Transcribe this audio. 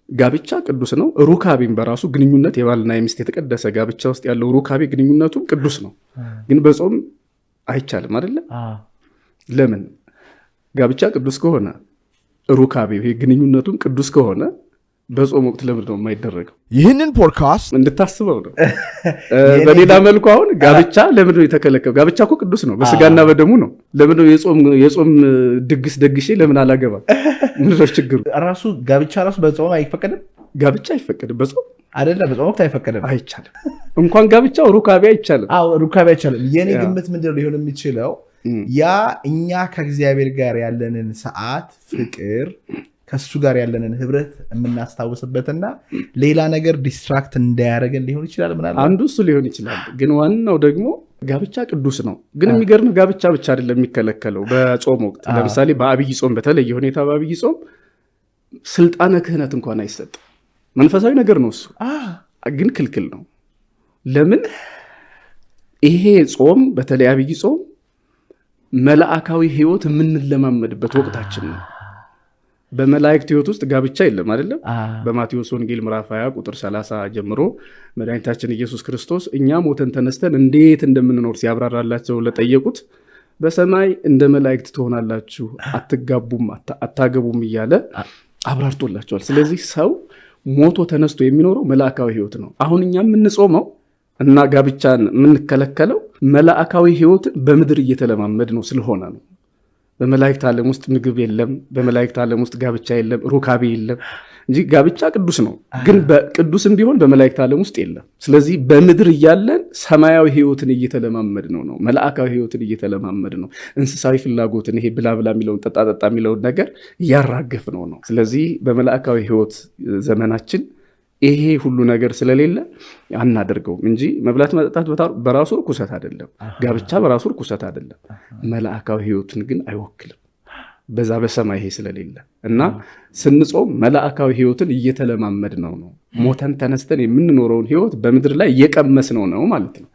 ጋብቻ ቅዱስ ነው። ሩካቤም በራሱ ግንኙነት የባልና የሚስት የተቀደሰ ጋብቻ ውስጥ ያለው ሩካቤ ግንኙነቱም ቅዱስ ነው። ግን በጾም አይቻልም አይደለ? ለምን? ጋብቻ ቅዱስ ከሆነ ሩካቤ ይሄ ግንኙነቱም ቅዱስ ከሆነ በጾም ወቅት ለምን ነው የማይደረገው? ይህንን ፖድካስት እንድታስበው ነው። በሌላ መልኩ አሁን ጋብቻ ለምን ነው የተከለከለው? ጋብቻ እኮ ቅዱስ ነው፣ በስጋና በደሙ ነው። ለምን ነው የጾም ድግስ ደግሼ ለምን አላገባም? ምን ነው ችግሩ? ራሱ ጋብቻ ራሱ በጾም አይፈቀድም። ጋብቻ አይፈቀድም በጾም አይደለ? በጾም ወቅት አይፈቀድም፣ አይቻልም። እንኳን ጋብቻው ሩካቤ አይቻልም። አዎ ሩካቤ አይቻልም። የኔ ግምት ምንድነው ሊሆን የሚችለው ያ እኛ ከእግዚአብሔር ጋር ያለንን ሰዓት ፍቅር ከሱ ጋር ያለንን ህብረት የምናስታውስበትና ሌላ ነገር ዲስትራክት እንዳያደርገን ሊሆን ይችላል። ምናልባት አንዱ እሱ ሊሆን ይችላል። ግን ዋናው ደግሞ ጋብቻ ቅዱስ ነው። ግን የሚገርም ጋብቻ ብቻ አይደለም የሚከለከለው በጾም ወቅት። ለምሳሌ በአብይ ጾም በተለየ ሁኔታ በአብይ ጾም ስልጣነ ክህነት እንኳን አይሰጥም። መንፈሳዊ ነገር ነው እሱ፣ ግን ክልክል ነው። ለምን? ይሄ ጾም በተለይ አብይ ጾም መላእካዊ ህይወት የምንለማመድበት ወቅታችን ነው። በመላእክት ህይወት ውስጥ ጋብቻ የለም አይደለም? በማቴዎስ ወንጌል ምዕራፍ 20 ቁጥር 30 ጀምሮ መድኃኒታችን ኢየሱስ ክርስቶስ እኛ ሞተን ተነስተን እንዴት እንደምንኖር ሲያብራራላቸው ለጠየቁት በሰማይ እንደ መላእክት ትሆናላችሁ፣ አትጋቡም፣ አታገቡም እያለ አብራርቶላቸዋል። ስለዚህ ሰው ሞቶ ተነስቶ የሚኖረው መላእካዊ ህይወት ነው። አሁን እኛ የምንጾመው እና ጋብቻን የምንከለከለው መላእካዊ ህይወትን በምድር እየተለማመድ ነው ስለሆነ ነው። በመላእክት ዓለም ውስጥ ምግብ የለም፣ በመላእክት ዓለም ውስጥ ጋብቻ የለም፣ ሩካቤ የለም እንጂ ጋብቻ ቅዱስ ነው። ግን ቅዱስም ቢሆን በመላእክት ዓለም ውስጥ የለም። ስለዚህ በምድር እያለን ሰማያዊ ህይወትን እየተለማመድ ነው፣ መላእካዊ ህይወትን እየተለማመድ ነው። እንስሳዊ ፍላጎትን ይሄ ብላ ብላ የሚለውን ጠጣ ጠጣ የሚለውን ነገር እያራገፍ ነው። ስለዚህ በመላእካዊ ህይወት ዘመናችን ይሄ ሁሉ ነገር ስለሌለ አናደርገውም እንጂ መብላት መጠጣት በራሱ ርኩሰት አይደለም። ጋብቻ በራሱ ርኩሰት አይደለም። መላእካዊ ህይወትን ግን አይወክልም በዛ በሰማይ ይሄ ስለሌለ እና ስንጾም መላእካዊ ህይወትን እየተለማመድ ነው። ሞተን ተነስተን የምንኖረውን ህይወት በምድር ላይ እየቀመስ ነው ማለት ነው።